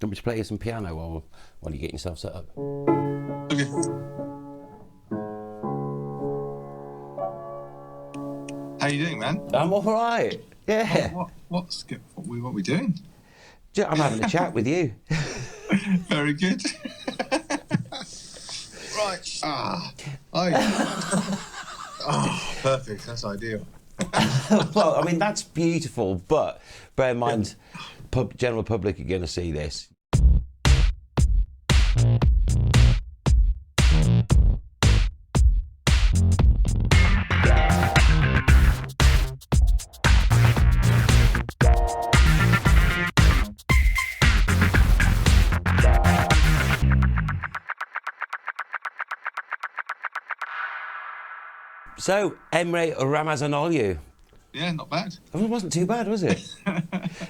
Want me to play you some piano while you get yourself set up? Okay. How you doing, man? I'm all right. Yeah. What are we doing? I'm having a chat with you. Very good. Right. Perfect. That's ideal. Well, I mean, that's beautiful, but bear in mind, general public are going to see this. So, Emre Ramazanoglu. Yeah, not bad. Oh, it wasn't too bad, was it?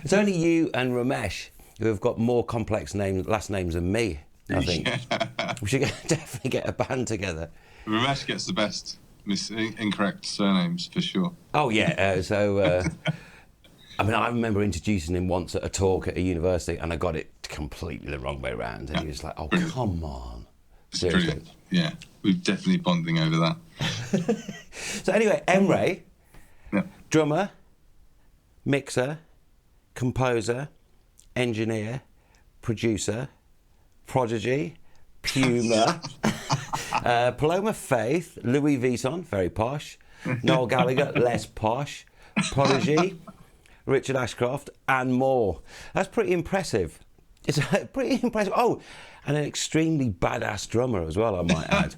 It's only you and Ramesh who have got more complex last names than me, I think. Yeah. We should definitely get a band together. Ramesh gets the best incorrect surnames, for sure. Oh, yeah. I mean, I remember introducing him once at a talk at a university, and I got it completely the wrong way around. And he was like, oh, brilliant. Come on. Seriously. Brilliant. Yeah, we're definitely bonding over that. So anyway, Emre, drummer, mixer, composer, engineer, producer, prodigy, Puma, Paloma Faith, Louis Vuitton, very posh, Noel Gallagher, less posh, Prodigy, Richard Ashcroft, and more. That's pretty impressive. It's pretty impressive. Oh, and an extremely badass drummer as well, I might add.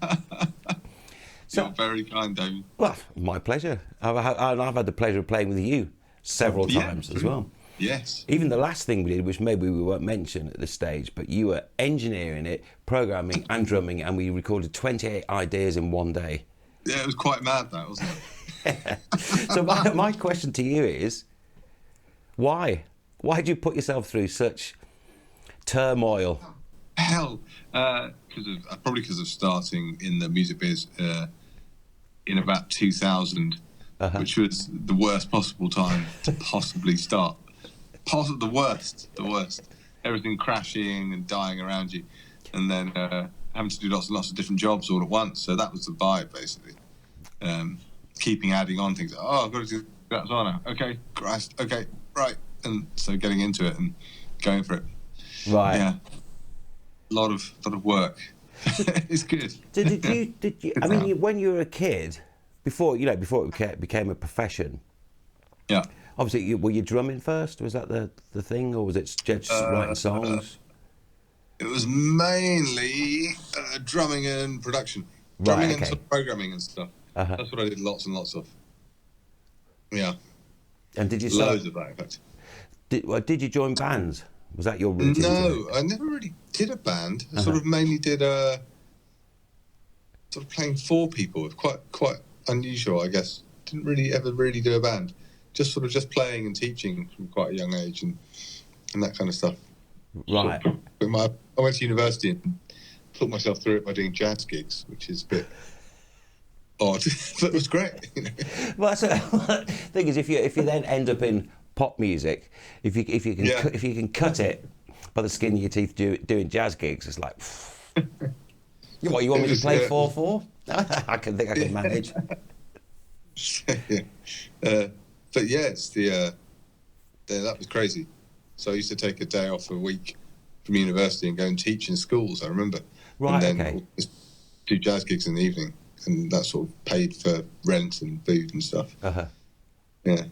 So, you're very kind, David. Well, my pleasure. I've had the pleasure of playing with you several times as well. Yes. Even the last thing we did, which maybe we won't mention at this stage, but you were engineering it, programming and drumming, and we recorded 28 ideas in one day. Yeah, it was quite mad, that, wasn't it? So my question to you is, why? Why did you put yourself through such turmoil? Hell, probably because of starting in the music biz in about 2000, which was the worst possible time to possibly start. The worst. Everything crashing and dying around you, and then having to do lots and lots of different jobs all at once. So that was the vibe, basically. Keeping adding on things. Oh, I've got to do that as well now. Okay, Christ. Okay, right. And so getting into it and going for it. Right. Yeah. A lot of work. It's good. Did you? I mean, when you were a kid, before it became a profession. Yeah. Obviously, were you drumming first? Was that the thing, or was it just writing songs? It was mainly drumming and production, drumming and sort of programming and stuff. That's what I did lots and lots of. Yeah. And did you loads of that, in fact. Did you join bands? Was that your routine? No, I never really did a band. I sort of mainly did sort of playing for people. Quite unusual, I guess. Didn't really ever do a band. Just playing and teaching from quite a young age and that kind of stuff. Right. I went to university and put myself through it by doing jazz gigs, which is a bit odd, but it was great. You know? Well, the thing is, if you then end up in pop music, if you can cut it by the skin of your teeth doing jazz gigs, it's like, what, you want me to play 4/4? I can manage. But yeah, it's that was crazy. So I used to take a day off a week from university and go and teach in schools, I remember. Right, and then just do jazz gigs in the evening, and that sort of paid for rent and food and stuff. Yeah.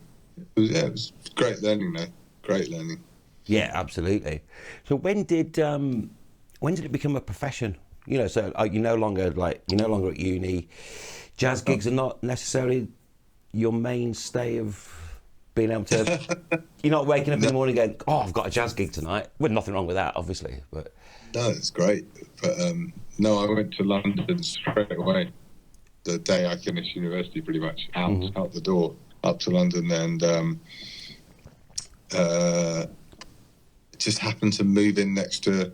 It was great learning, though. Great learning. Yeah, absolutely. So when did it become a profession? You know, so you're no longer at uni. Jazz gigs are not necessarily your mainstay of being able to. You're not waking up in the morning going, "Oh, I've got a jazz gig tonight." Well, nothing wrong with that, obviously, but. No, it's great. But no, I went to London straight away. The day I finished university, pretty much out the door. Up to London, and just happened to move in next to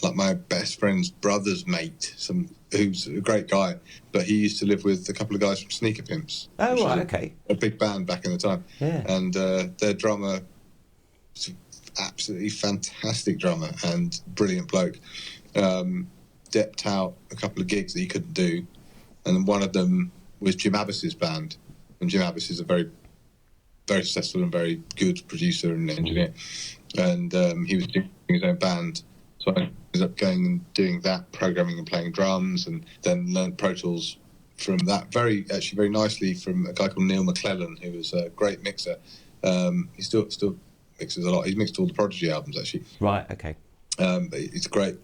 like my best friend's brother's mate, who's a great guy, but he used to live with a couple of guys from Sneaker Pimps. Oh, right, okay. A big band back in the time. Yeah. And their drummer absolutely fantastic drummer and brilliant bloke. Depped out a couple of gigs that he couldn't do, and one of them was Jim Abbott's band. And Jim Abbott is a very, very successful and very good producer and engineer, and he was doing his own band. So I ended up going and doing that, programming and playing drums, and then learned Pro Tools from that very nicely from a guy called Neil McClellan, who was a great mixer. He still mixes a lot. He's mixed all the Prodigy albums, actually. Right, okay. But he's a great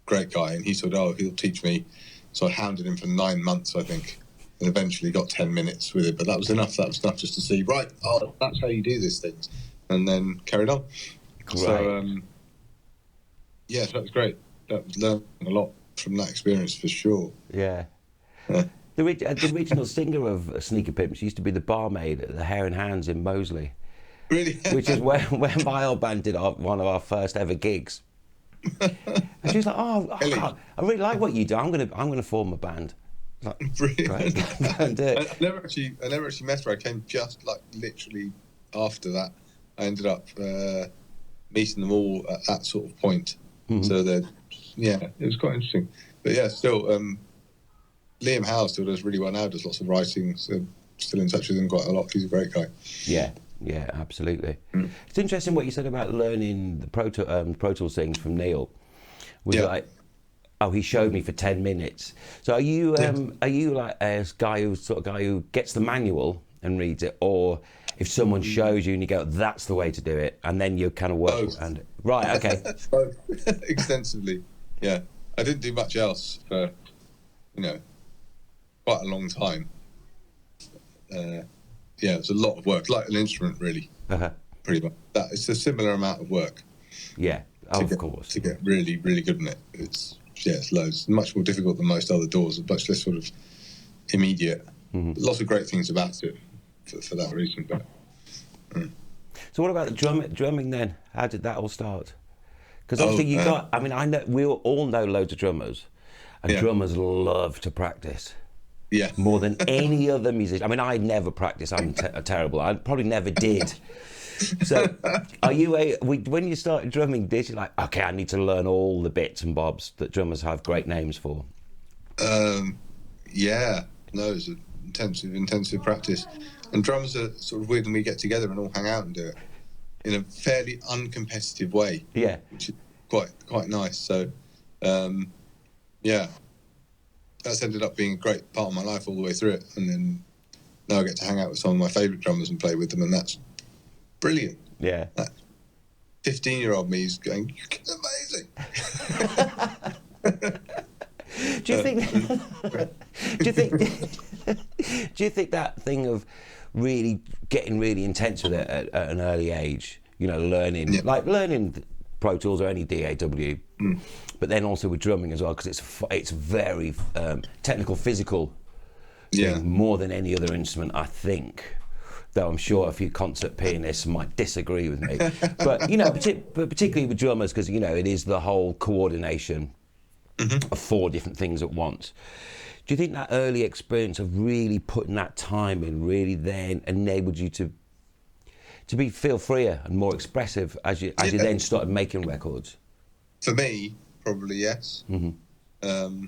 guy, and he said, he'll teach me. So I hounded him for 9 months, I think, and eventually got 10 minutes with it. But that was enough just to see, right, that's how you do these things, and then carried on. Right. So, so that was great. That was learning a lot from that experience, for sure. Yeah. The original singer of Sneaker Pimps used to be the barmaid at the Hare and Hounds in Moseley. Really? Which is where my old band did one of our first ever gigs. And she was like, I really like what you do. I'm gonna form a band. Like, brilliant. Great. I never actually met her. I came just like literally after that. I ended up meeting them all at that sort of point. Mm-hmm. So it was quite interesting. But yeah, still, Liam Howe still does really well now. Does lots of writing. So still in touch with him quite a lot. He's a great guy. Yeah, absolutely. Mm. It's interesting what you said about learning the Pro Tools things from Neil. Like, he showed me for 10 minutes. So are you like a guy who gets the manual and reads it, or if someone shows you and you go, that's the way to do it, and then you kind of work around it? Right, okay. Extensively, yeah. I didn't do much else for, quite a long time. Yeah, it's a lot of work, like an instrument, really. Pretty much. It's a similar amount of work. Yeah, of course. To get really, really good in it. It's loads. It's much more difficult than most other doors, much less sort of immediate. Mm-hmm. Lots of great things about it for that reason. But So what about the drumming then? How did that all start? Because obviously I know we all know loads of drummers, and drummers love to practice. Yeah. More than any other musician. I mean, I never practiced. I'm terrible. I probably never did. So, are you when you started drumming, did you like, okay, I need to learn all the bits and bobs that drummers have great names for? Yeah. No, it's an intensive practice. And drummers are sort of weird when we get together and all hang out and do it in a fairly uncompetitive way. Yeah. Which is quite nice. So, that's ended up being a great part of my life all the way through it. And then now I get to hang out with some of my favourite drummers and play with them, and that's brilliant. Yeah. That 15-year-old me is going, "You're amazing." Do you think that thing of really getting really intense with it at an early age, learning Pro Tools or any DAW, but then also with drumming as well, because it's very technical, physical thing, more than any other instrument, I think. Though I'm sure a few concert pianists might disagree with me. But particularly with drummers, because it is the whole coordination of 4 different things at once. Do you think that early experience of really putting that time in really then enabled you to feel freer and more expressive as you then started making records? For me, probably yes. Mm-hmm.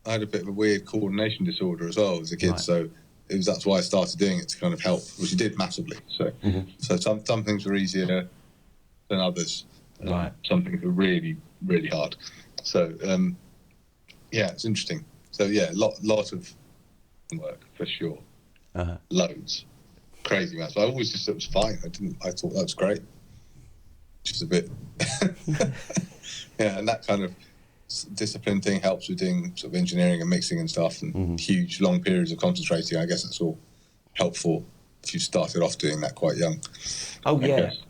I had a bit of a weird coordination disorder as well as a kid, right. So that's why I started doing it, to kind of help, which it did massively. So, so some things were easier than others. Right. Some things were really, really hard. So, it's interesting. So, lot of work for sure. Loads. Crazy amounts. I always just thought it was fine. I thought that was great. Just a bit. And that kind of discipline thing helps with doing sort of engineering and mixing and stuff, and huge long periods of concentrating. I guess that's all helpful if you started off doing that quite young. Oh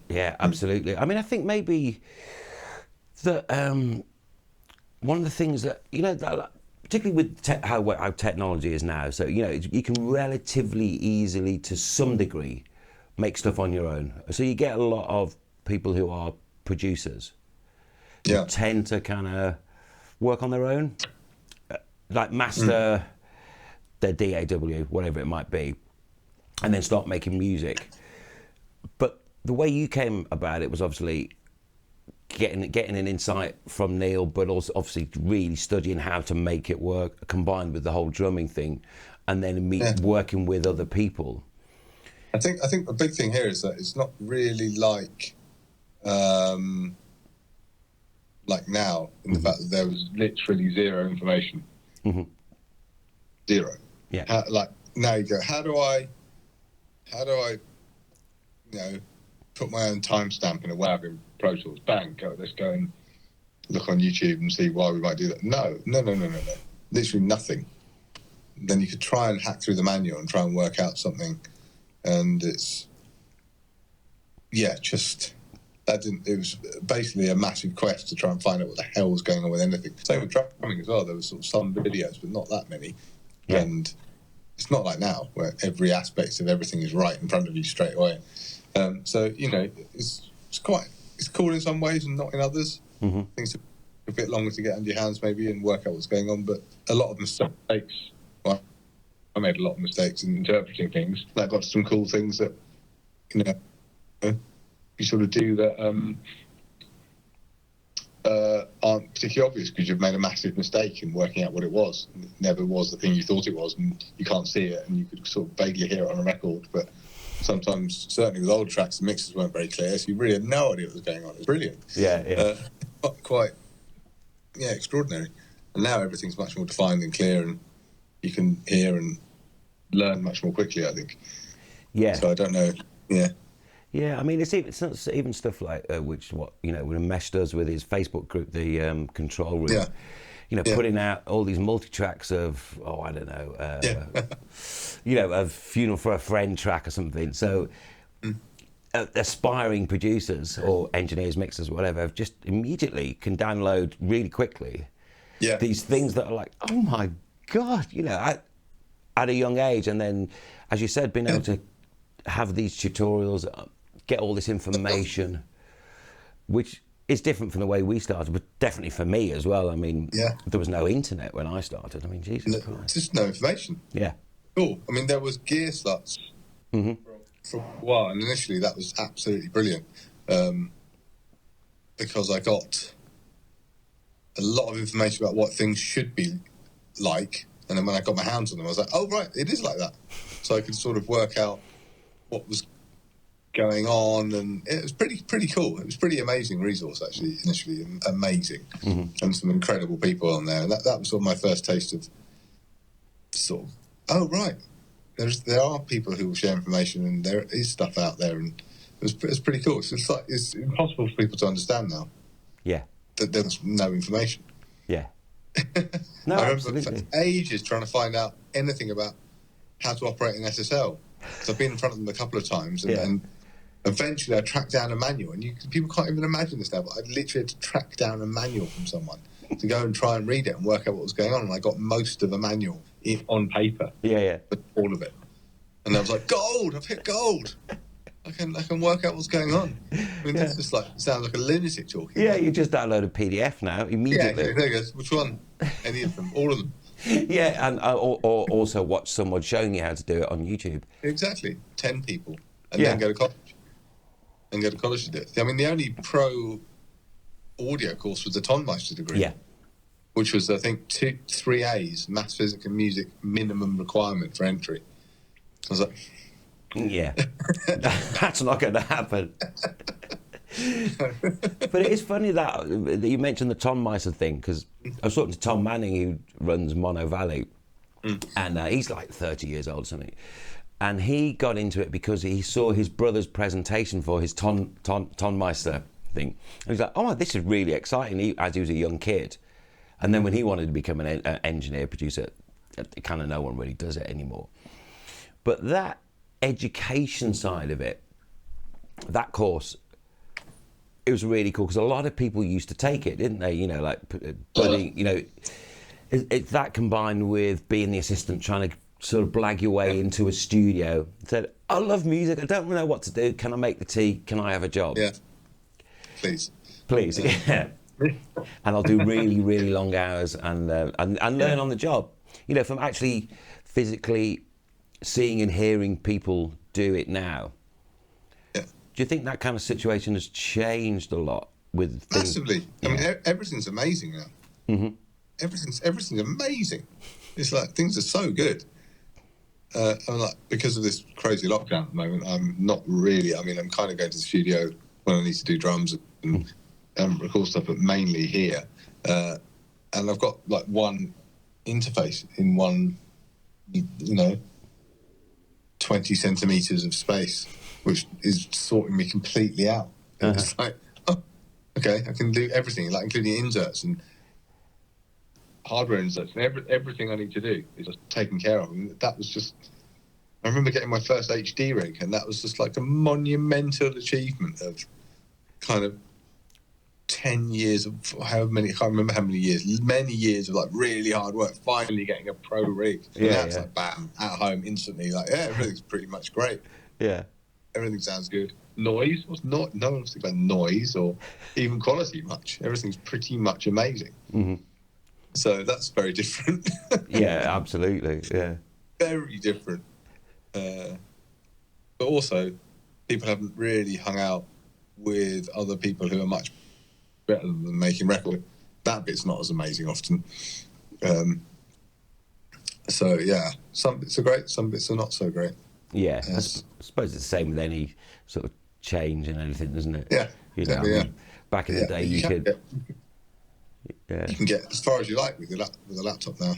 yeah, absolutely. I mean, I think maybe that one of the things that particularly with how technology is now, so you can relatively easily, to some degree, make stuff on your own. So you get a lot of people who are producers who tend to kind of work on their own, like master their DAW, whatever it might be, and then start making music. But the way you came about it was obviously getting an insight from Neil, but also obviously really studying how to make it work, combined with the whole drumming thing, and then working with other people. I think a big thing here is that it's not really like now, in the fact that there was literally zero information. Zero. Yeah. Now you go, how do I put my own timestamp in a WAV in Pro Tools? Bang, let's go and look on YouTube and see why we might do that. No. Literally nothing. Then you could try and hack through the manual and try and work out something, and it was basically a massive quest to try and find out what the hell was going on with anything. Same with drumming as well. There was sort of some videos, but not that many. Yeah. And it's not like now where every aspect of everything is right in front of you straight away. So it's cool in some ways and not in others. Things take a bit longer to get under your hands maybe and work out what's going on, but a lot of mistakes. Well, I made a lot of mistakes in interpreting things. That got some cool things that you sort of do that aren't particularly obvious because you've made a massive mistake in working out what it was. It never was the thing you thought it was, and you can't see it, and you could sort of vaguely hear it on a record, but sometimes, certainly with old tracks, the mixes weren't very clear, so you really had no idea what was going on. It was brilliant. Quite extraordinary. And now everything's much more defined and clear, and you can hear and learn much more quickly, I think. Yeah. So I don't know. Yeah. Yeah, I mean, it's even stuff like when Mesh does with his Facebook group, the Control Room. Yeah. Putting out all these multi-tracks of, a Funeral for a Friend track or something. So aspiring producers or engineers, mixers, whatever, just immediately can download really quickly these things that are like, oh my God, at a young age. And then, as you said, being able to have these tutorials, get all this information, which is different from the way we started, but definitely for me as well. I mean, there was no internet when I started. I mean, Jesus Christ. Just no information. Yeah. Cool. I mean, there was gear slots for a while, and initially that was absolutely brilliant because I got a lot of information about what things should be like, and then when I got my hands on them, I was like, oh, right, it is like that. So I could sort of work out what was going on, and it was pretty cool. It was pretty amazing resource, actually, initially. Amazing. And some incredible people on there. And that was sort of my first taste of sort of, oh, right, there are people who will share information, and there is stuff out there, and it's pretty cool. So it's impossible for people to understand now. Yeah. That there's no information. Yeah. No, I remember absolutely. for ages trying to find out anything about how to operate an SSL. So I've been in front of them a couple of times, and eventually I tracked down a manual, and people can't even imagine this now, but I literally had to track down a manual from someone to go and try and read it and work out what was going on, and I got most of the manual on paper. But all of it. And I was like, gold! I've hit gold! I can work out what's going on. I mean, this just sounds like a lunatic talking. Yeah, you just download a PDF now, immediately. Yeah, there you go. Which one? Any of them? All of them. Yeah, and or also watch someone showing you how to do it on YouTube. Exactly. 10 people. And then go to college. And go to college to do it. I mean, the only pro audio course was the Tonmeister degree. Yeah. Which was, I think, 3 A's, Maths, Physics and Music, minimum requirement for entry. I was like... Yeah. That's not going to happen. But it is funny that you mentioned the Tonmeister thing, because I was talking to Tom Manning, who runs Mono Valley, and he's like 30 years old or something. And he got into it because he saw his brother's presentation for his Tonmeister thing. And he's like, oh, this is really exciting, as he was a young kid. And then when he wanted to become an engineer, producer, kind of no one really does it anymore. But that education side of it, that course, it was really cool because a lot of people used to take it, didn't they? It's that combined with being the assistant, trying to sort of blag your way into a studio. Said, I love music, I don't know what to do. Can I make the tea? Can I have a job? Yeah, please. Yeah. And I'll do really, really long hours and learn on the job. From actually physically seeing and hearing people do it now. you think that kind of situation has changed a lot with things? Massively. I mean, everything's amazing now. Mm-hmm. Everything's amazing. It's like things are so good. I'm like, because of this crazy lockdown at the moment, I'm not really. I mean, I'm kind of going to the studio when I need to do drums and record stuff, but mainly here. And I've got like one interface in one, 20 centimeters of space, which is sorting me completely out. And it's like, oh, okay, I can do everything, like including inserts and hardware inserts, and everything I need to do is just taken care of. And that was just, I remember getting my first HD rig, and that was just like a monumental achievement of kind of 10 years of however many, I can't remember how many years of like really hard work, finally getting a pro rig. And that's like bam, at home instantly, like, yeah, everything's pretty much great. Yeah. Everything sounds good. Noise was not, no one was thinking about noise or even quality much. Everything's pretty much amazing. Mm-hmm. So that's very different. Yeah, absolutely. Yeah. Very different. But also, people haven't really hung out with other people who are much better than making record. That bit's not as amazing often. So yeah, some bits are great, some bits are not so great. Yeah, I suppose it's the same with any sort of change and anything, isn't it? Yeah, exactly. I mean, back in the day, you could. You can get as far as you like with a laptop now.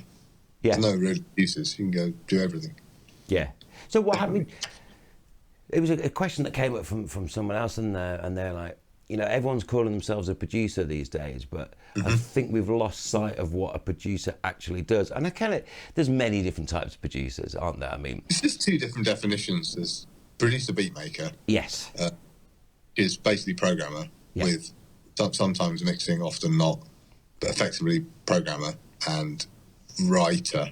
Yeah. There's no real uses. You can go do everything. Yeah. So what happened? It was a question that came up from someone else, and they're like, everyone's calling themselves a producer these days, but I think we've lost sight of what a producer actually does. And there's many different types of producers, aren't there? I mean, it's just two different definitions. There's producer beat maker. Yes. Is basically programmer with sometimes mixing, often not, but effectively programmer and writer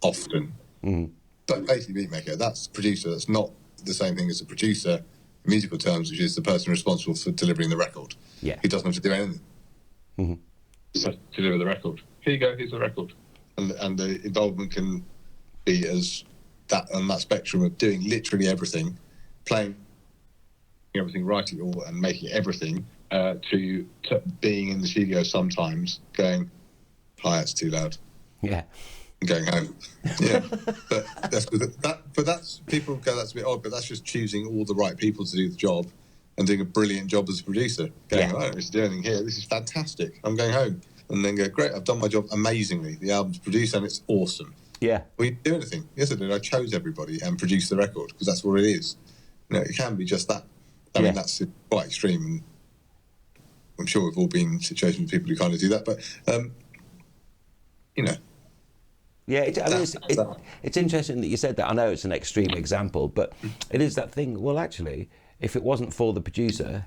often. Mm-hmm. But basically beat maker, that's producer. That's not the same thing as a producer in musical terms, which is the person responsible for delivering the record. Yeah. He doesn't have to do anything. Mm-hmm. Just deliver the record. Here you go, here's the record. And the involvement can be as that on that spectrum of doing literally everything, playing everything, writing all and making everything, to being in the studio sometimes going, hi, it's too loud. Yeah. And going home. Yeah. but that's people go, that's a bit odd, but that's just choosing all the right people to do the job and doing a brilliant job as a producer. Going, I don't need to do anything here. This is fantastic. I'm going home. And then go, great, I've done my job amazingly. The album's produced and it's awesome. Yeah. We didn't do anything. Yes, I did. I chose everybody and produced the record because that's what it is. It can be just that. I mean, that's quite extreme. And I'm sure we've all been in situations with people who kind of do that. But, Yeah, it's interesting that you said that. I know it's an extreme example, but it is that thing. Well, actually, if it wasn't for the producer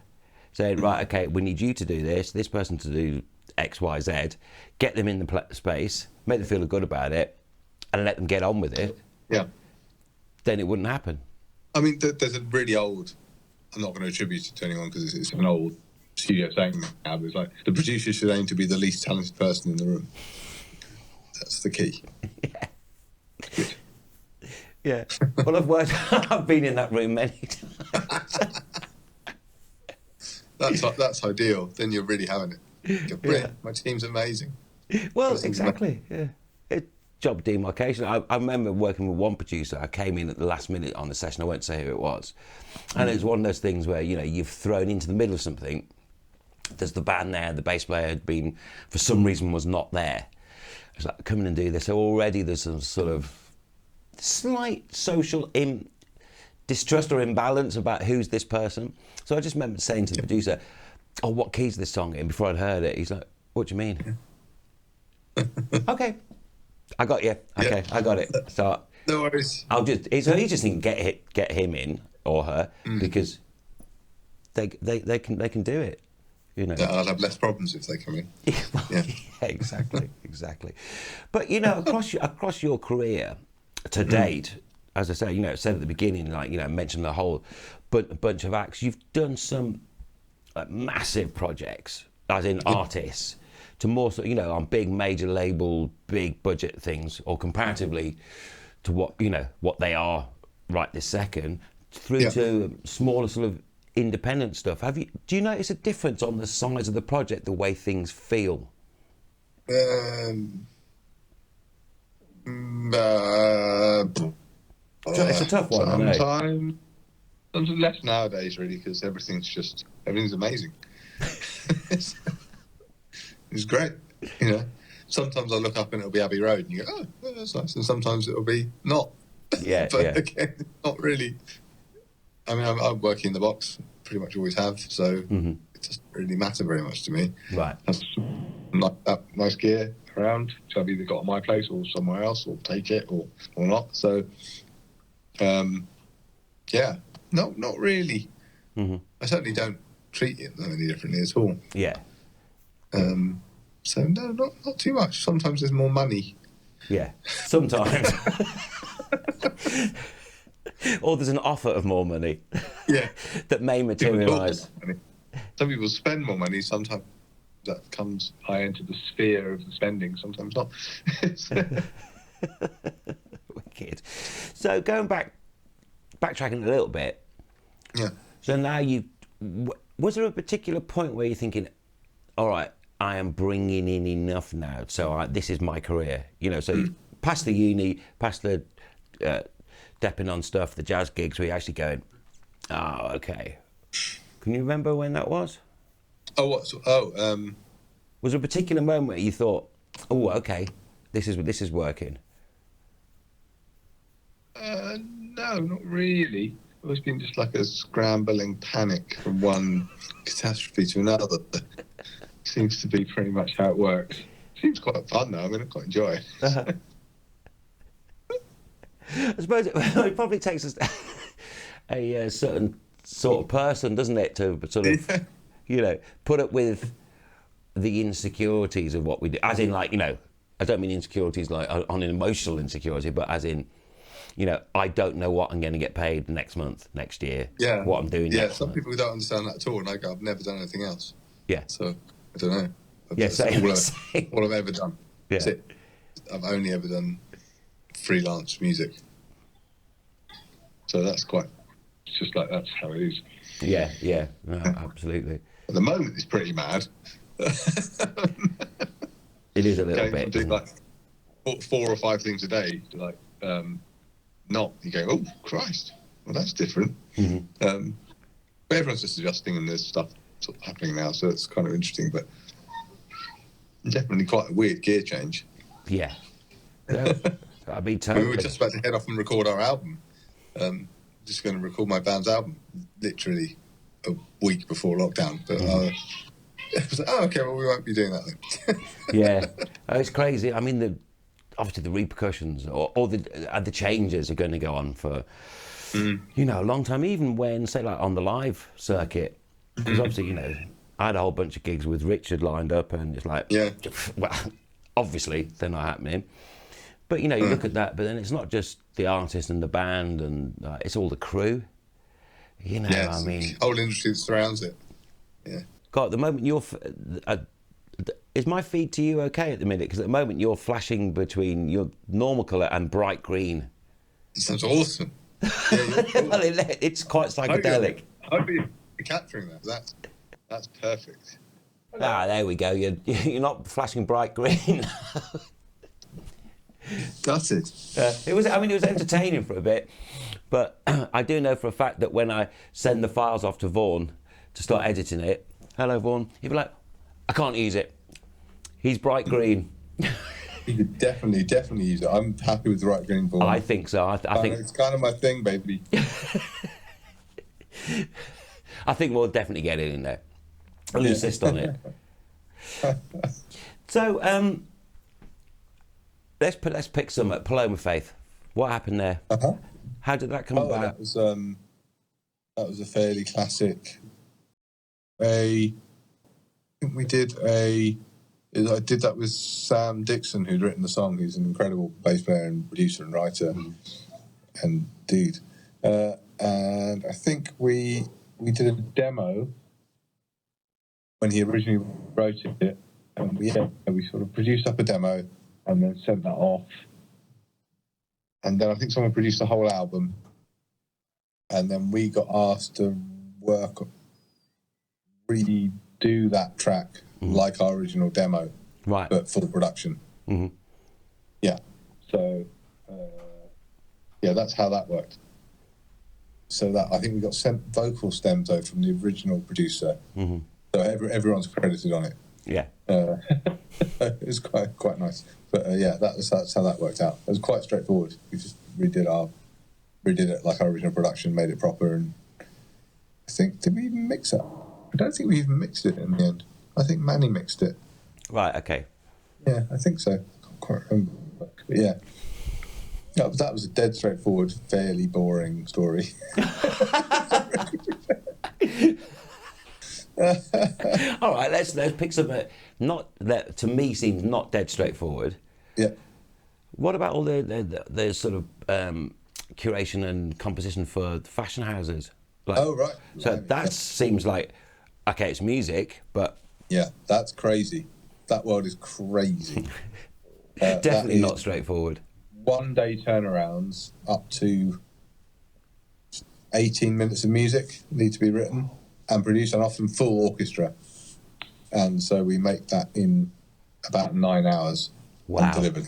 saying, right, okay, we need you to do this person to do X, Y, Z, get them in the space, make them feel good about it, and let them get on with it, then it wouldn't happen. I mean, there's a really old, I'm not going to attribute it to anyone because it's an old studio saying now, but it's like, the producer should aim to be the least talented person in the room. That's the key. Yeah. Well, I've been in that room many times. That's ideal. Then you're really having it. Brilliant. My team's amazing. Well, exactly. Yeah. Job demarcation. I remember working with one producer. I came in at the last minute on the session. I won't say who it was. And it was one of those things where, you've thrown into the middle of something. There's the band there. The bass player had been, for some reason, was not there. It's like, come in and do this. So already there's some sort of slight social distrust or imbalance about who's this person. So I just remember saying to the producer, oh, what key's this song in? Before I'd heard it, he's like, what do you mean? Okay, I got you. Okay, I got it. So no worries. He just didn't get him in or her because they can do it. I'll have less problems if they come in. Yeah, exactly. But across your career to date, as I say, said at the beginning, mentioned the whole bunch of acts. You've done some massive projects, as in artists, to more on big major label, big budget things, or comparatively to what they are right this second, through to smaller sort of independent stuff. Do you notice a difference on the size of the project, the way things feel? It's a tough one. Sometimes less nowadays, really, because everything's amazing. It's great, you know. Sometimes I look up and it'll be Abbey Road, and you go, "Oh, that's nice," and sometimes it'll be not. Yeah, but again, not really. I mean, I'm working in the box, pretty much always have, so it doesn't really matter very much to me. Right. That's like that nice gear around, which I've either got at my place or somewhere else, or take it or not. So, yeah, not really. I certainly don't treat it any differently at all. Yeah. So no, not too much. Sometimes there's more money. Yeah, sometimes. Or there's an offer of more money. Yeah. That may materialise. Some people spend more money. Sometimes that comes high into the sphere of the spending. Sometimes not. Wicked. So going backtracking a little bit. Yeah. So now was there a particular point where you're thinking, all right, I am bringing in enough now, so this is my career, you know? So past the uni, past the depping on stuff, the jazz gigs, where you're actually going, oh, okay. Can you remember when that was? Oh, what? Was there a particular moment where you thought, oh, okay, this is working? No, not really. It's always been just like a scrambling panic from one catastrophe to another. Seems to be pretty much how it works. Seems quite fun though. I mean, I quite enjoy it. I suppose it probably takes us a certain sort of person, doesn't it, to sort of, you know, put up with the insecurities of what we do. As in, like, you know, I don't mean insecurities like on an emotional insecurity, but as in, you know, I don't know what I'm going to get paid next month, next year. Yeah. What I'm doing. Yeah. Next Some month. people don't understand that at all, and I go, I've never done anything else. Yeah. So I don't know. Yeah. Same. All I've ever done. Yeah. That's it. I've only ever done freelance music. So that's quite. It's just like that's how it is. Yeah. Yeah. No, absolutely. At the moment, it's pretty mad. It is a little bit. Do like 4 or 5 things a day. Like, not you go, oh Christ, well that's different. But everyone's just adjusting, and there's stuff sort of happening now, so it's kind of interesting. But definitely quite a weird gear change. Yeah. I'd be totally. We were just about to head off and record our album. Just going to record my band's album literally a week before lockdown. But it was like, oh, okay, well, we won't be doing that then. Yeah. It's crazy. I mean, obviously the repercussions or the changes are going to go on for, you know, a long time, even when, say, like on the live circuit. Because obviously, you know, I had a whole bunch of gigs with Richard lined up, and it's like, well, obviously they're not happening. But, you know, you look at that, but then it's not just the artist and the band, and it's all the crew. You know, I mean... whole industry that surrounds it. Yeah. God, at the moment you're... is my feed to you okay at the minute? Because at the moment you're flashing between your normal colour and bright green. It sounds awesome. Yeah, well, it's quite psychedelic. I hope you're capturing that. That's perfect. Ah, there we go. You're not flashing bright green. Gutted. It was entertaining for a bit, but I do know for a fact that when I send the files off to Vaughan to start editing it, hello Vaughan, he'd be like, I can't use it. He's bright green. You could definitely use it. I'm happy with the bright green Vaughan. I think so. I think it's kind of my thing, baby. I think we'll definitely get it in there. I'll insist on it. So, let's pick some at Paloma Faith. What happened there? How did that come about? That was a fairly classic. I think we did I did that with Sam Dixon, who'd written the song. He's an incredible bass player and producer and writer and dude. And I think we did a demo when he originally wrote it, and we sort of produced up a demo and then sent that off. And then I think someone produced the whole album, and then we got asked to redo that track like our original demo, right? But full production. Mm-hmm. Yeah. So, that's how that worked. So that I think we got sent vocal stems though from the original producer. Mm-hmm. So everyone's credited on it. Yeah. It's quite nice. But that's how that worked out. It was quite straightforward. We just redid it like our original production, made it proper, and I think, did we even mix it? I don't think we even mixed it in the end. I think Manny mixed it. Right. Okay. Yeah, I think so. I can't quite remember. But yeah. That was a dead straightforward, fairly boring story. All right, let's pick some. Not that to me seems not dead straightforward. Yeah. What about all the sort of curation and composition for fashion houses? Like, oh right. So that seems like, okay, it's music, but yeah, that's crazy. That world is crazy. Definitely not straightforward. 1 day turnarounds up to 18 minutes of music need to be written and produced, and often full orchestra. And so we make that in about 9 hours. Wow. And delivered.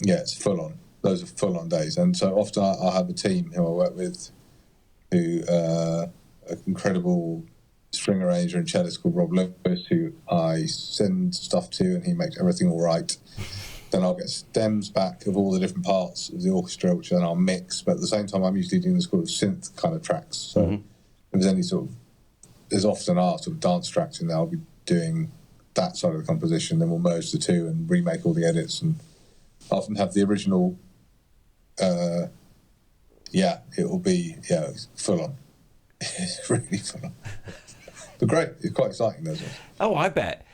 Yeah, it's full on. Those are full on days. And so often I have a team who I work with who an incredible string arranger and cellist called Rob Lewis, who I send stuff to and he makes everything all right. Then I'll get stems back of all the different parts of the orchestra, which then I'll mix. But at the same time, I'm usually doing this sort of synth kind of tracks. So if there's any there's often our sort of dance tracks in there, I'll be doing that side of the composition. Then we'll merge the two and remake all the edits. And I often have the original, it will be, it's full on. It's really full on. But great, it's quite exciting, those ones. Oh, I bet.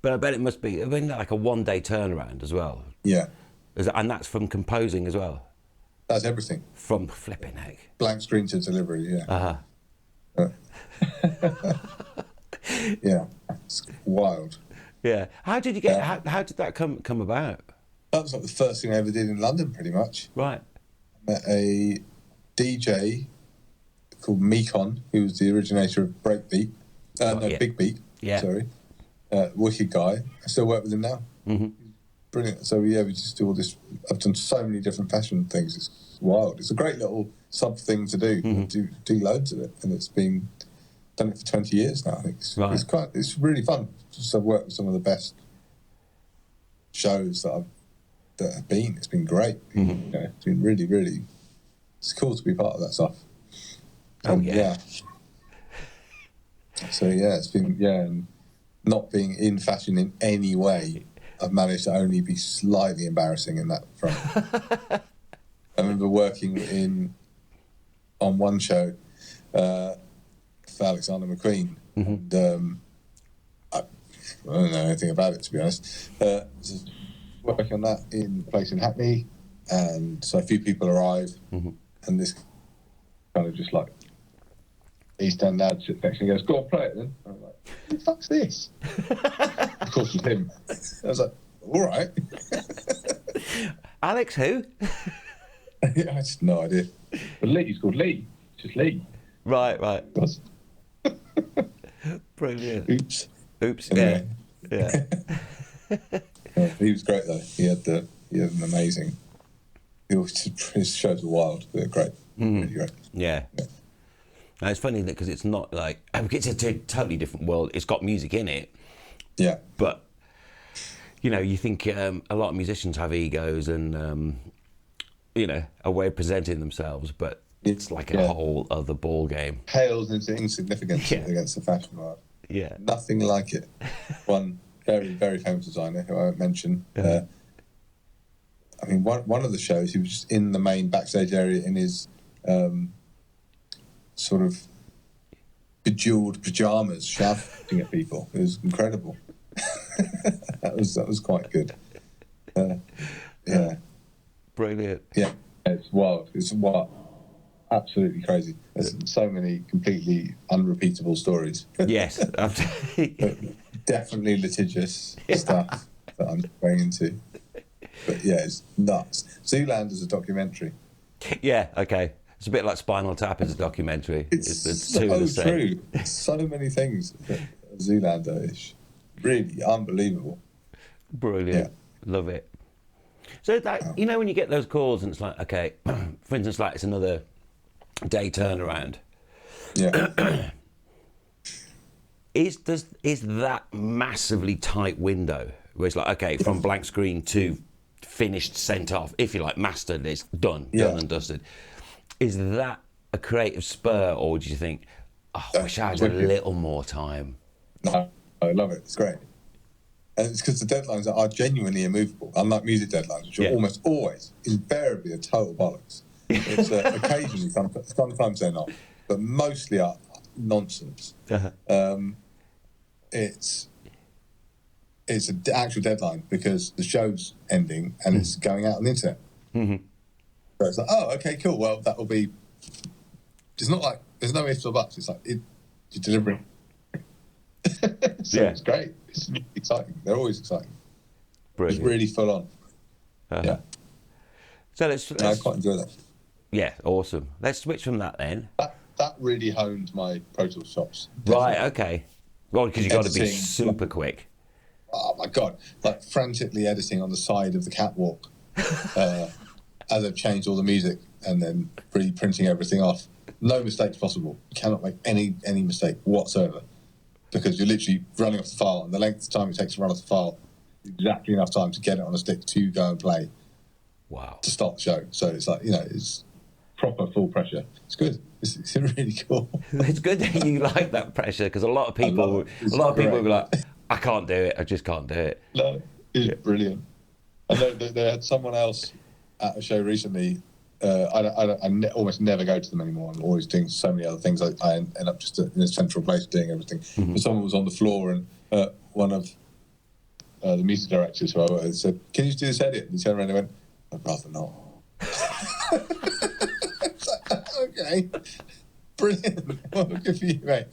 But I bet it must be, like a 1 day turnaround as well. Yeah. And that's from composing as well? That's everything. From flipping heck. Blank screen to delivery, yeah. Uh-huh. Yeah, it's wild. Yeah. How did you get, how did that come about? That was like the first thing I ever did in London, pretty much. Right. I met a DJ called Mekon, who was the originator of Breakbeat. Big Beat, sorry. Wicked guy. I still work with him now. Mm-hmm. Brilliant. So we just do all this. I've done so many different fashion things. It's wild. It's a great little sub thing to do. Do loads of it, and it's been done it for 20 years now. I think it's really fun. Just I've worked with some of the best shows that have been. It's been great. Mm-hmm. It's been really, really. It's cool to be part of that stuff. Yeah. So it's been and not being in fashion in any way, I've managed to only be slightly embarrassing in that front. I remember working on one show for Alexander McQueen, and I don't know anything about it, to be honest. Working on that in a place in Hackney, and so a few people arrive, and this kind of just like East End lad sits next to me and goes, "Go on, play it then." I'm like, "Who the fuck's this?" Of course it's him. I was like, "All right." Alex who? I just no idea. But he's called Lee. It's just Lee. Right. Brilliant. Oops. Anyway. Yeah. He was great though. He had an amazing. His shows are wild. They're great. Really great. Yeah. Now, it's funny because it's not like, it's a totally different world. It's got music in it. Yeah. But, you think a lot of musicians have egos and, a way of presenting themselves, but it's like a whole other ball game. Pales into insignificance against the fashion world. Yeah. Nothing like it. One very, very famous designer who I won't mention. One of the shows, he was just in the main backstage area in his sort of bejeweled pajamas, shouting at people. It was incredible. that was quite good. Brilliant. Yeah, it's wild. It's wild. Absolutely crazy. There's so many completely unrepeatable stories. Yes, absolutely. Definitely litigious stuff that I'm going into. But it's nuts. Zoolander is a documentary. Yeah, okay. It's a bit like Spinal Tap as a documentary. It's two so of the same. true. So many things Zoolander-ish. Really unbelievable. Brilliant. Yeah. Love it. So that, you know, when you get those calls and it's like, okay, for instance, like it's another day turnaround. Yeah. Is that massively tight window where it's like, okay, from blank screen to finished, sent off, if you like, mastered, it's done and dusted. Is that a creative spur, or do you think, oh, I wish I had a little more time? No, I love it. It's great. And it's because the deadlines are genuinely immovable, unlike music deadlines, which are almost always, invariably, a total bollocks. It's occasionally, sometimes they're not, but mostly are nonsense. It's an actual deadline because the show's ending and it's going out on the internet. So it's like, oh, okay, cool. Well, that will be. It's not like there's no ifs or buts. It's like you're delivering. So it's great. It's really exciting. They're always exciting. Brilliant. It's really full on. Yeah. So let's I quite enjoy that. Yeah, awesome. Let's switch from that then. That really honed my Pro Tools chops. Right. Okay. Well, because you've got to be super quick. Oh my god! Like frantically editing on the side of the catwalk as I've changed all the music and then reprinting everything off. No mistakes possible. You cannot make any mistake whatsoever because you're literally running off the file, and the length of time it takes to run off the file is exactly enough time to get it on a stick to go and play. Wow. To start the show. So it's like, you know, it's proper full pressure. It's good. It's really cool. It's good that you like that pressure because a lot of people will be like, I can't do it. I just can't do it. No, it's brilliant. I know they had someone else at a show recently. I almost never go to them anymore. I'm always doing so many other things. I end up just in a central place doing everything. But someone was on the floor and one of the music directors who I work with said, "Can you do this edit?" And he turned around and went, "I'd rather not." Okay, brilliant. Well, good for you, mate.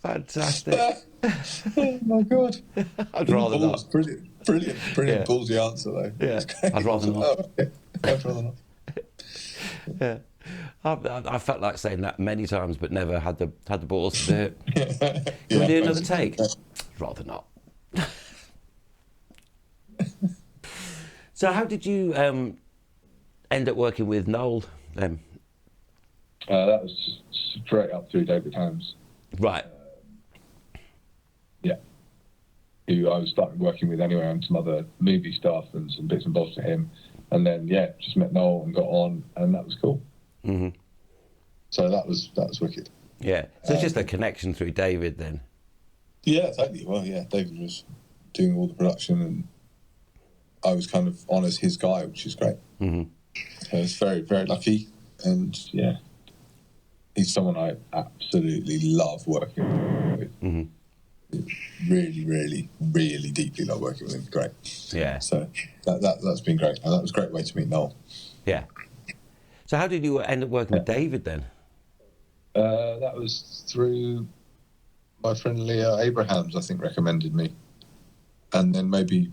Fantastic. Oh my god. I'd rather not. Brilliant ballsy answer though. Yeah. I'd rather not. Oh, okay. I'd rather not. Yeah. I felt like saying that many times, but never had the balls to do it. Can we do another take? Rather not. So how did you end up working with Noel then? That was straight up through David Holmes. Right. Yeah. Who I was starting working with anyway on some other movie stuff and some bits and bobs for him. And then, just met Noel and got on, and that was cool. Mm-hmm. So that was wicked. Yeah. So it's just a connection through David then? Yeah, totally. Well, yeah, David was doing all the production and I was kind of on as his guy, which is great. Mm-hmm. So I was very, very lucky. And, yeah, he's someone I absolutely love working with. Mm-hmm. Really, really, really deeply love working with him. Great. Yeah. So that's been great. And that was a great way to meet Noel. Yeah. So how did you end up working with David then? That was through my friend Leah Abrahams, I think, recommended me. And then maybe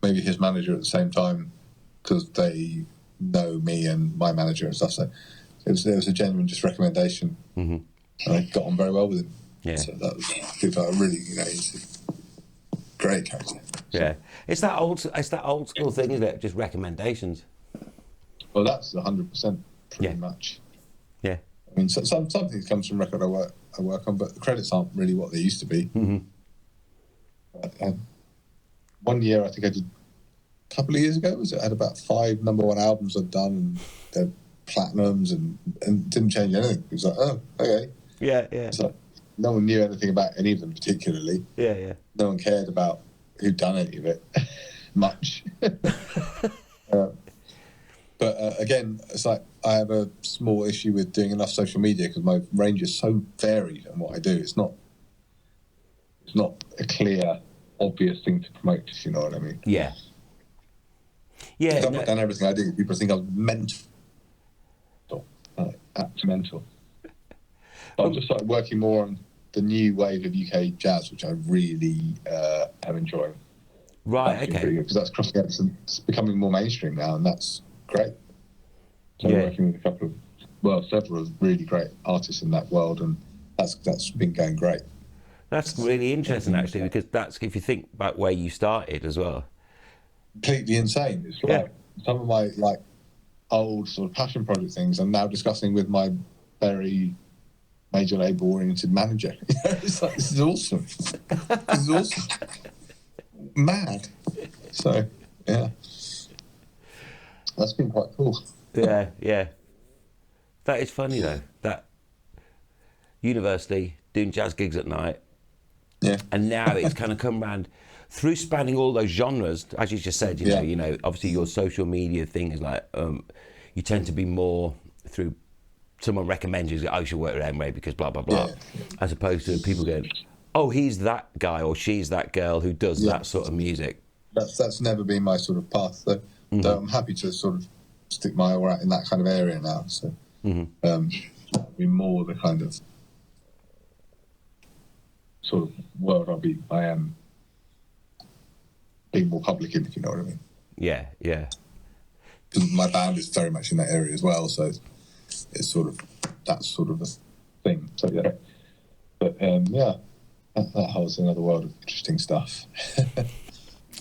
his manager at the same time, because they know me and my manager and stuff. So it was a genuine just recommendation. Mm-hmm. And I got on very well with him. Yeah. So that was good. I really, he's a great character. Yeah. It's that old school thing, isn't it? Just recommendations. Well, that's 100% pretty much. Yeah. I mean, some things comes from record I work on, but the credits aren't really what they used to be. Mm-hmm. One year, I think I did a couple of years ago, I had about 5 #1 albums I'd done, and they're platinums, and didn't change anything. It was like, oh, okay. Yeah. It's like, no one knew anything about any of them particularly. Yeah. No one cared about who'd done any of it much. But again, it's like I have a small issue with doing enough social media because my range is so varied in what I do. It's not a clear, obvious thing to promote, if you know what I mean. Yeah. Yeah. I've done everything I do. People think I'm mental. That's mental. I'm just working more on the new wave of UK jazz, which I really am enjoying. Right. That's been Okay. pretty good because that's crossing over. It's becoming more mainstream now, and that's great. So Yeah. working with several really great artists in that world, and that's been going great. That's really interesting, actually, because that's if you think about where you started as well. Completely insane. It's like some of my like old sort of passion project things I'm now discussing with my very major label oriented manager. It's like, this is awesome. This is awesome. Mad. So yeah, that's been quite cool. Yeah, yeah. That is funny though. That university doing jazz gigs at night, Yeah. and now it's kind of come around through spanning all those genres. As you just said, you know, obviously your social media thing is like you tend to be more through someone recommends you, oh, you should work with Emre because blah blah blah, as opposed to people going, oh, he's that guy or she's that girl who does that sort of music. That's never been my sort of path. So I'm happy to sort of stick my oar out in that kind of area now. So that'll be more the kind of sort of world I am being more public in, if you know what I mean. Yeah, yeah. Because my band is very much in that area as well, so it's sort of that's sort of a thing. So yeah, but yeah, that holds another world of interesting stuff.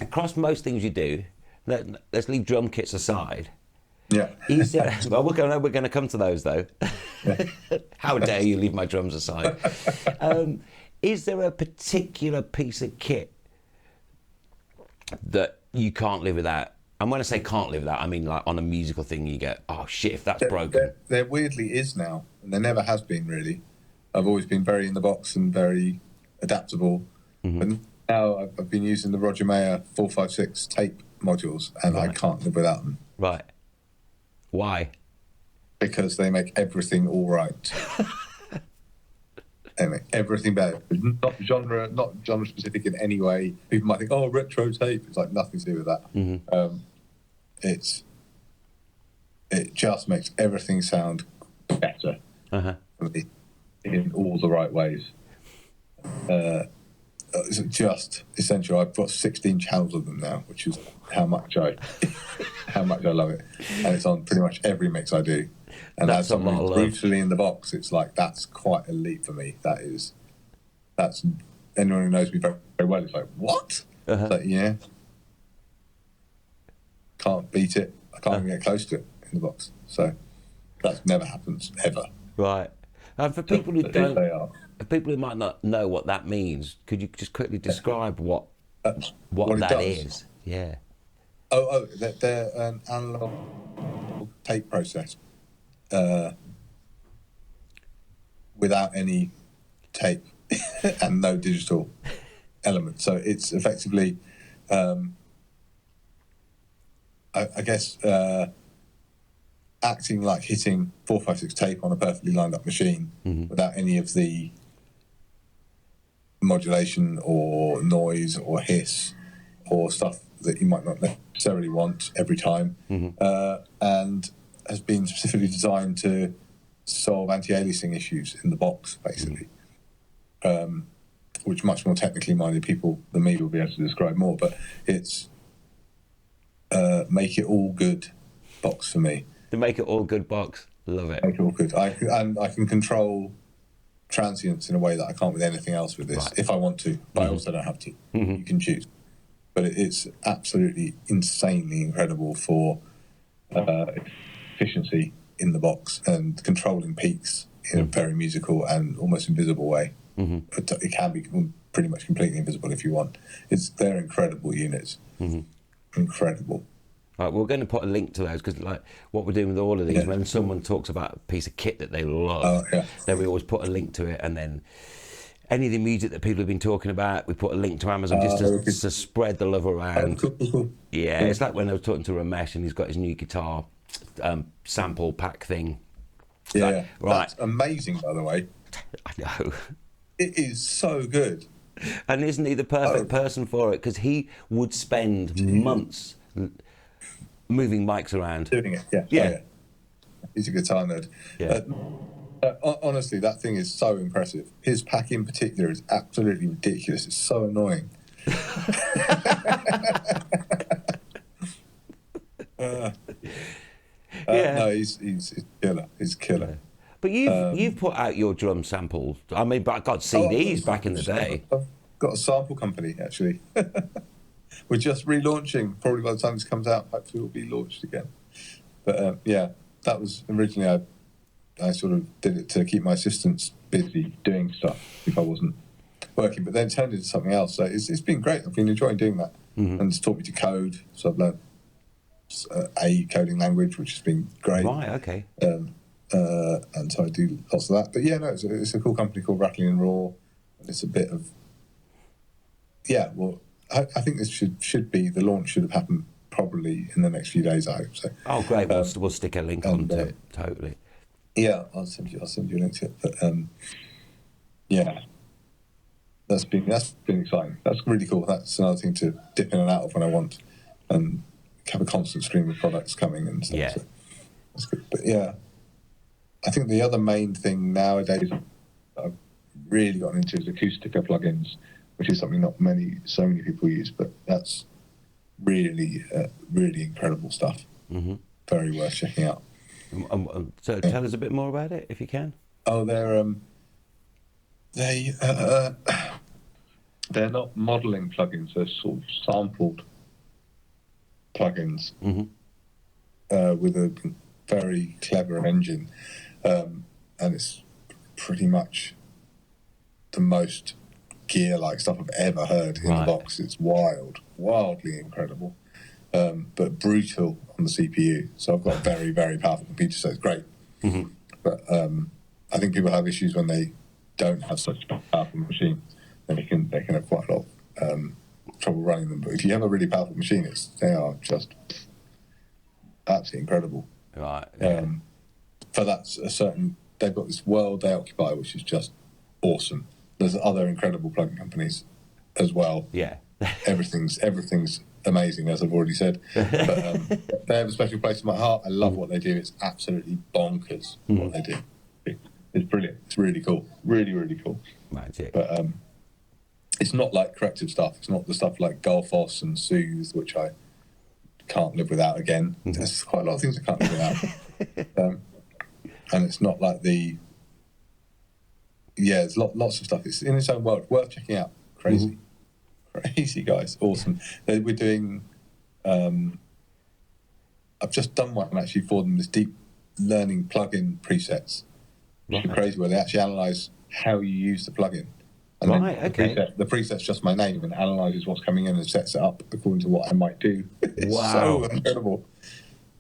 Across most things you do, let's leave drum kits aside. Yeah. Is there, well, we're going to come to those though. Yeah. How dare you leave my drums aside? Is there a particular piece of kit that you can't live without? And when I say can't live without, I mean like on a musical thing you get, oh shit, if that's broken. There weirdly is now, and there never has been really. I've always been very in the box and very adaptable. But now I've been using the Roger Mayer 456 tape modules, and I can't live without them. Right. Why? Because they make everything all right. They make everything better. Not genre specific in any way. People might think, oh, retro tape. It's like nothing to do with that. It just makes everything sound better for me in all the right ways. It's just essential. I've got 16 channels of them now, which is how much I love it, and it's on pretty much every mix I do. And as someone who's brutally in the box, it's like that's quite a leap for me. That's anyone who knows me very, very well. It's like what? It's like yeah, can't beat it. I can't even get close to it in the box. So that never happens ever. Right. And for people who don't, they are. for people who might not know what that means, could you just quickly describe what that is? Yeah. They're an analog tape process without any tape and no digital element. So it's effectively, I guess, acting like hitting 456 tape on a perfectly lined up machine without any of the modulation or noise or hiss or stuff that you might not necessarily want every time, and has been specifically designed to solve anti-aliasing issues in the box, basically, which much more technically minded people than me will be able to describe more, but it's make it all good box for me. The make it all good box. Love it. Make it all good. I can control transients in a way that I can't with anything else with this, if I want to, but I also don't have to. You can choose. But it's absolutely insanely incredible for efficiency in the box and controlling peaks in a very musical and almost invisible way. It can be pretty much completely invisible if you want. They're incredible units. Incredible. Right, we're going to put a link to those because, like, what we're doing with all of these, when someone talks about a piece of kit that they love, then we always put a link to it, and then any of the music that people have been talking about, we put a link to Amazon just to spread the love around. Yeah, it's like when I was talking to Ramesh and he's got his new guitar sample pack thing. Yeah, like, right. That's amazing, by the way. I know. It is so good. And isn't he the perfect person for it? Because he would spend months moving mics around. Doing it, yeah. He's a guitar nerd. Yeah. Honestly, that thing is so impressive. His pack in particular is absolutely ridiculous. It's so annoying. No, he's killer. He's killer. Yeah. But you've put out your drum samples. I mean, but I got CDs back in the day. I've got a sample company actually. We're just relaunching. Probably by the time this comes out, hopefully it'll be launched again. But yeah, that was originally I sort of did it to keep my assistants busy doing stuff if I wasn't working. But then it turned into something else. So it's been great. I've been enjoying doing that, and it's taught me to code. So I've learned a coding language, which has been great. Right. Okay. And so I do lots of that. But yeah, no, it's a cool company called Rattling and Raw. And it's a bit of well, I think this should be the launch should have happened probably in the next few days. I hope so. Oh, great! We'll stick a link onto it. Totally. Yeah, I'll send you a link to it. But yeah, that's been exciting. That's really cool. That's another thing to dip in and out of when I want, and have a constant stream of products coming and stuff. Yeah, so that's good. But yeah, I think the other main thing nowadays I've really gotten into is acoustical plugins, which is something so many people use, but that's really really incredible stuff. Mm-hmm. Very worth checking out. So tell us a bit more about it, if you can. Oh, they're not modelling plugins. They're sort of sampled plugins with a very clever engine, and it's pretty much the most gear-like stuff I've ever heard in the box. It's wildly incredible. But brutal on the CPU. So I've got a very, very powerful computer, so it's great. Mm-hmm. But I think people have issues when they don't have such powerful machines. Then they can have quite a lot of trouble running them. But if you have a really powerful machine, they are just absolutely incredible. Right. Yeah. For that they've got this world they occupy, which is just awesome. There's other incredible plugin companies as well. Yeah. Everything's amazing, as I've already said. But they have a special place in my heart. I love what they do. It's absolutely bonkers what they do. It's brilliant. It's really cool. Really, really cool. Magic. But it's not like corrective stuff. It's not the stuff like Gullfoss and Soothe, which I can't live without again. There's quite a lot of things I can't live without. And it's not like there's lots of stuff. It's in its own world. Worth checking out. Crazy. Mm-hmm. Crazy guys, awesome. We're doing. I've just done one actually for them. This deep learning plugin presets, which are crazy. Where they actually analyze how you use the plugin. And then the preset's just my name and analyzes what's coming in and sets it up according to what I might do. It's so incredible.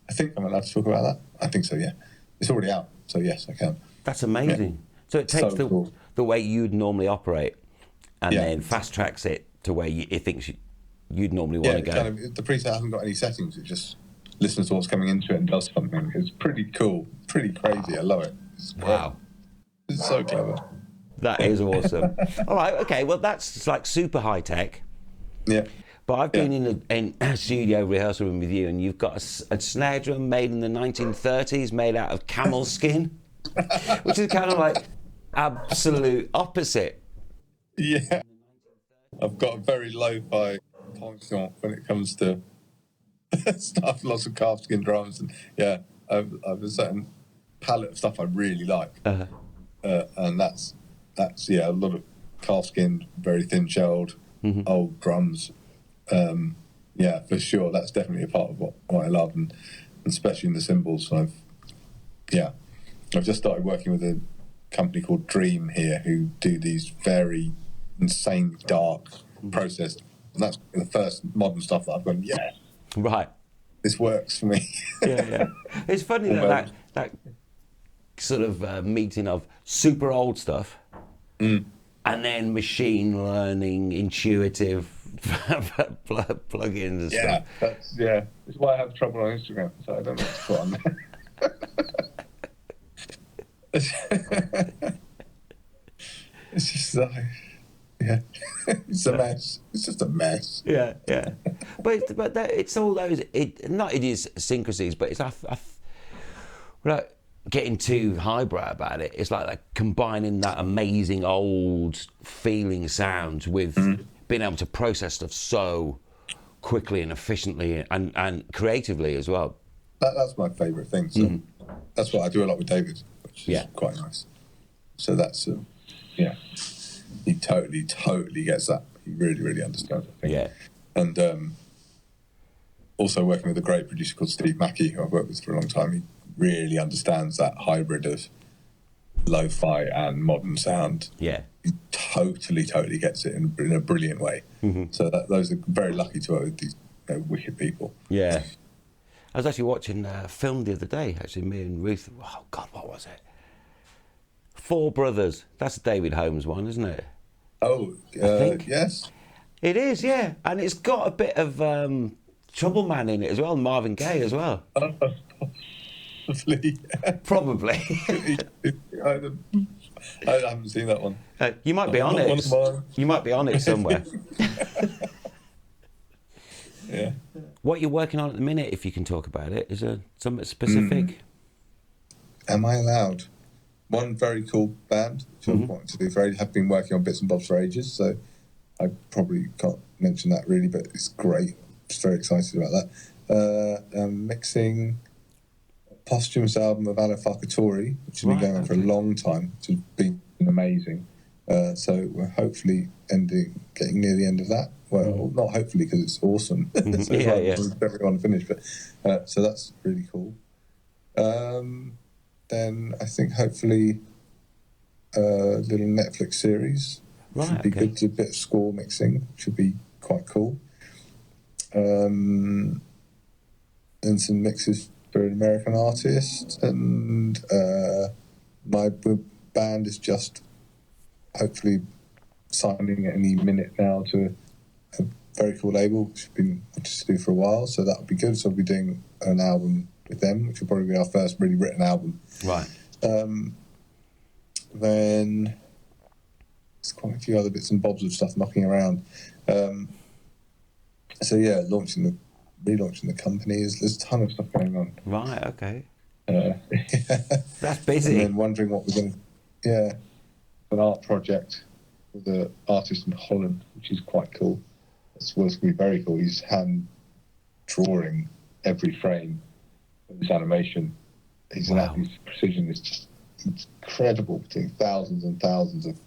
I think I'm allowed to talk about that. I think so. Yeah, it's already out. So yes, I can. That's amazing. Yeah. So it takes the way you'd normally operate, and then fast tracks it to where it thinks you'd normally want to go. Kind of, the preset hasn't got any settings. It just listens to what's coming into it and does something. It's pretty cool. Pretty crazy. I love it. Wow. It's so clever. That is awesome. All right. Okay. Well, that's like super high tech. Yeah. But I've been in a studio rehearsal room with you, and you've got a snare drum made in the 1930s, made out of camel skin, which is kind of like absolute opposite. Yeah. I've got a very lo-fi penchant when it comes to stuff, lots of calfskin drums, and I've a certain palette of stuff I really like, and that's a lot of calfskin, very thin-shelled, old drums. For sure, that's definitely a part of what I love, and especially in the cymbals. I've just started working with a company called Dream here, who do these very insanely dark processed, and that's the first modern stuff that I've gone, right, this works for me. It's funny that sort of meeting of super old stuff and then machine learning intuitive plugins and stuff. It's why I have trouble on Instagram, so I don't know what's put on there. It's just like it's a mess. It's just a mess. Yeah. But it's all those not idiosyncrasies, but it's without getting too highbrow about it. It's like combining that amazing old feeling sounds with being able to process stuff so quickly and efficiently and creatively as well. That's my favourite thing. So that's what I do a lot with David, which is quite nice. So that's he totally gets that. He really understands it, I think. Yeah. And also working with a great producer called Steve Mackey, who I've worked with for a long time. He really understands that hybrid of lo-fi and modern sound. Yeah. He totally gets it in a brilliant way. So those are very lucky to work with these wicked people. Yeah. I was actually watching a film the other day, actually, me and Ruth. Oh, God, what was it? Four Brothers. That's a David Holmes one, isn't it? Oh, yes. It is, yeah. And it's got a bit of Trouble Man in it as well, Marvin Gaye as well. Probably. Probably. I haven't seen that one. You might be on it. You might be on it somewhere. Yeah. What you're working on at the minute, if you can talk about it, is there something specific? Am I allowed? One very cool band, which I want to do. Have been working on bits and bobs for ages, so I probably can't mention that really, but it's great. Just very excited about that. I'm mixing a posthumous album of Ala Farkatori, which has been going on for a long time. It's been amazing. So we're hopefully getting near the end of that. Well, not hopefully, because it's awesome. So everyone finished, but so that's really cool. Then I think hopefully a little Netflix series should be good. A bit of score mixing should be quite cool. And some mixes for an American artist, and my band is just hopefully signing any minute now to a very cool label, which I've been wanting to do for a while, so that would be good. So I'll be doing an album with them, which will probably be our first really written album. Right. Then there's quite a few other bits and bobs of stuff knocking around. So yeah, relaunching the company. There's a ton of stuff going on. Right. Okay. That's busy. And then wondering what we're going to. Yeah, an art project with an artist in Holland, which is quite cool. It's going to be very cool. He's hand drawing every frame of this animation. His precision is just incredible, between thousands and thousands of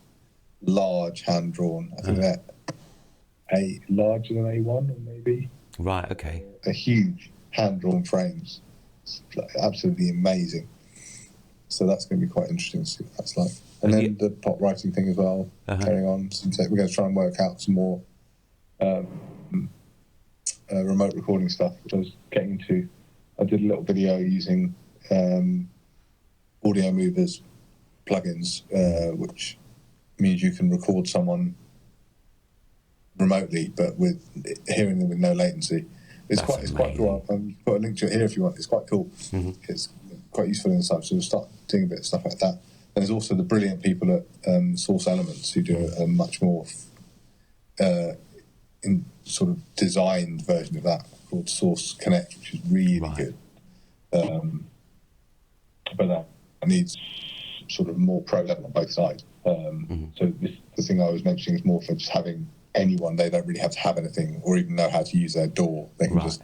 large hand drawn. I think they're larger than A1 or maybe. Right, okay. They're huge hand drawn frames. It's absolutely amazing. So that's going to be quite interesting to see what that's like. And then the pop writing thing as well, carrying on. We're going to try and work out some more remote recording stuff, which I was getting into. I did a little video using Audio Movers plugins, which means you can record someone remotely, but with hearing them with no latency. It's quite cool. I'll put a link to it here if you want. It's quite cool. It's quite useful in such. So we'll start doing a bit of stuff like that. There's also the brilliant people at Source Elements who do a much more in sort of designed version of that called Source Connect, which is really good. But that needs sort of more pro level on both sides. So the thing I was mentioning is more for just having anyone. They don't really have to have anything or even know how to use their DAW. They can just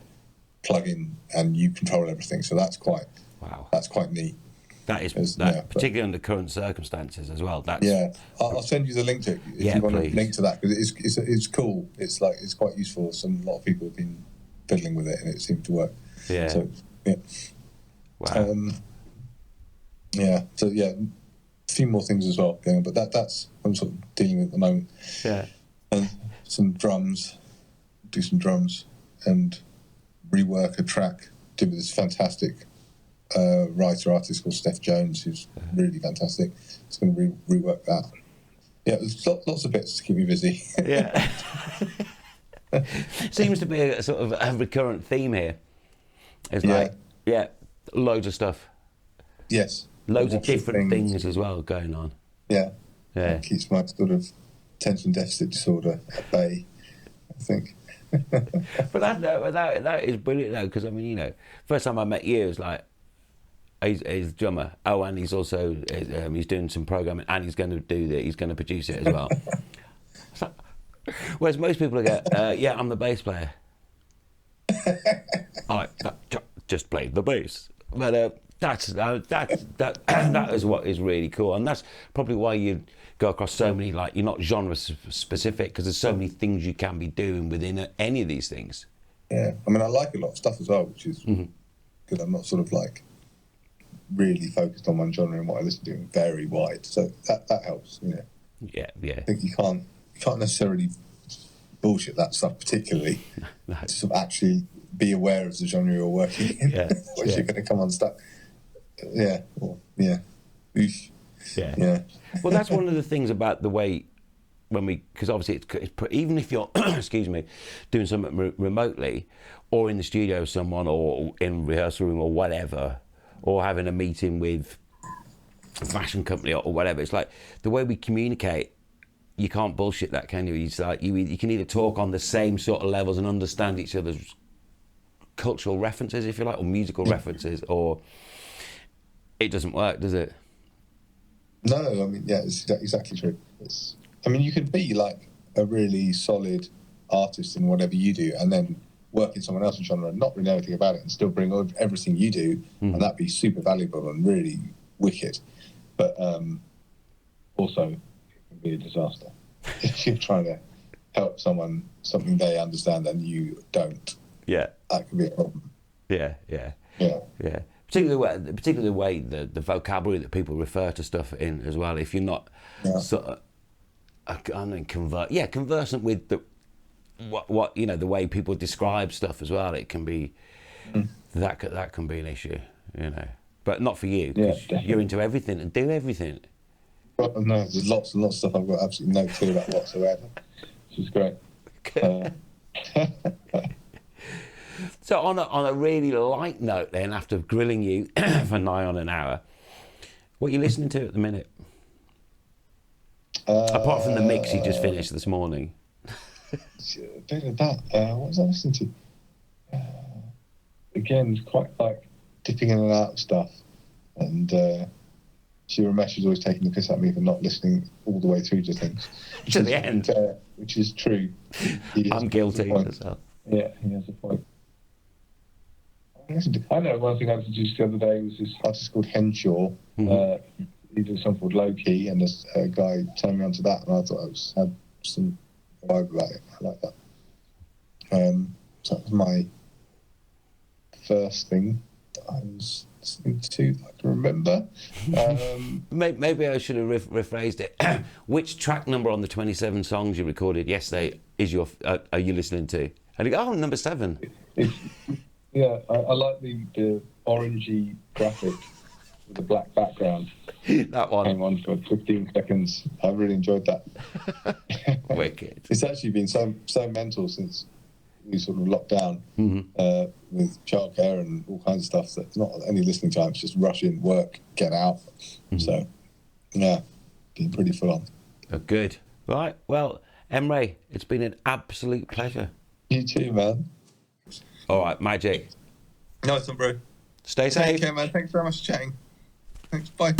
plug in and you control everything. So that's quite neat. That is particularly under current circumstances as well. I'll send you the link to it if you want to link to that, because it's cool. It's quite useful. A lot of people have been fiddling with it and it seemed to work. Yeah. So wow. So a few more things as well going on, but that's I'm sort of dealing with at the moment. Yeah. And do some drums and rework a track. Did with this fantastic writer-artist called Steph Jones, who's really fantastic. It's going to rework that. Yeah, there's lots of bits to keep me busy. Yeah. Seems to be a sort of a recurrent theme here. It's loads of stuff. Yes. Loads of different things as well going on. Yeah. Yeah. It keeps my sort of attention deficit disorder at bay, I think. But that is brilliant though, because I mean, you know, first time I met you, it was like, he's a drummer. Oh, and he's also he's doing some programming, and he's going to produce it as well. So, Whereas most people go, yeah, I'm the bass player. I just played the bass. But that is what is really cool, and that's probably why you go across so many, like, you're not genre specific, because there's so many things you can be doing within any of these things. Yeah, I mean, I like a lot of stuff as well, which is good. I'm not sort of like really focused on one genre and what I listen to, very wide, so that helps, you know. Yeah. I think you can't necessarily bullshit that stuff particularly. No. To sort of actually be aware of the genre you're working in, Yeah. which you're going to come unstuck. Yeah. Well, yeah. Oof. Yeah. Well, that's one of the things about the way because obviously it's even if you're excuse me, doing something remotely, or in the studio with someone, or in rehearsal room, or whatever, or having a meeting with a fashion company or whatever, it's like the way we communicate. You can't bullshit that, can you? It's like you can either talk on the same sort of levels and understand each other's cultural references, if you like, or musical references, or it doesn't work, does it? No, I mean, yeah, it's exactly true. I mean, you can be like a really solid artist in whatever you do, and then work in someone else's genre and not really know anything about it, and still bring everything you do, and that'd be super valuable and really wicked. But also, it can be a disaster if you're trying to help someone something they understand and you don't. Yeah, that could be a problem. Yeah. Particularly the way the vocabulary that people refer to stuff in as well. If you're not sort of, conversant with what you know, the way people describe stuff as well, it can be that can be an issue, you know. But not for you, because you're into everything and do everything. Well, no, there's lots and lots of stuff I've got absolutely no clue about whatsoever, which is great. So on a really light note then, after grilling you for nigh on an hour, what are you listening to at the minute? Apart from the mix you just finished this morning. A bit of that. What was I listening to? Again, it's quite like dipping in and out of stuff. And Ramesh is always taking the piss at me for not listening all the way through to things. To the end. Which is true. I'm guilty as well. Yeah, he has a point. I know one thing I listened to just the other day was this artist called Henshaw. He did something called Low Key, and this guy turned me on to that, and I thought had some vibe about it. I like that. So that was my first thing that I was listening to. I can remember. Maybe I should have rephrased it. Which track number on the 27 songs you recorded yesterday are you listening to? And you go, number 7. Yeah, I like the orangey graphic with the black background. That one came on for 15 seconds. I really enjoyed that. Wicked. It's actually been so mental since we sort of locked down with childcare and all kinds of stuff. So it's not any listening time. It's just rush in, work, get out. So, yeah, been pretty full on. Oh, good. Right. Well, Emre, it's been an absolute pleasure. You too, man. All right, magic. Nice one, bro. Stay safe. Take care, man. Thanks very much for chatting. Thanks. Bye.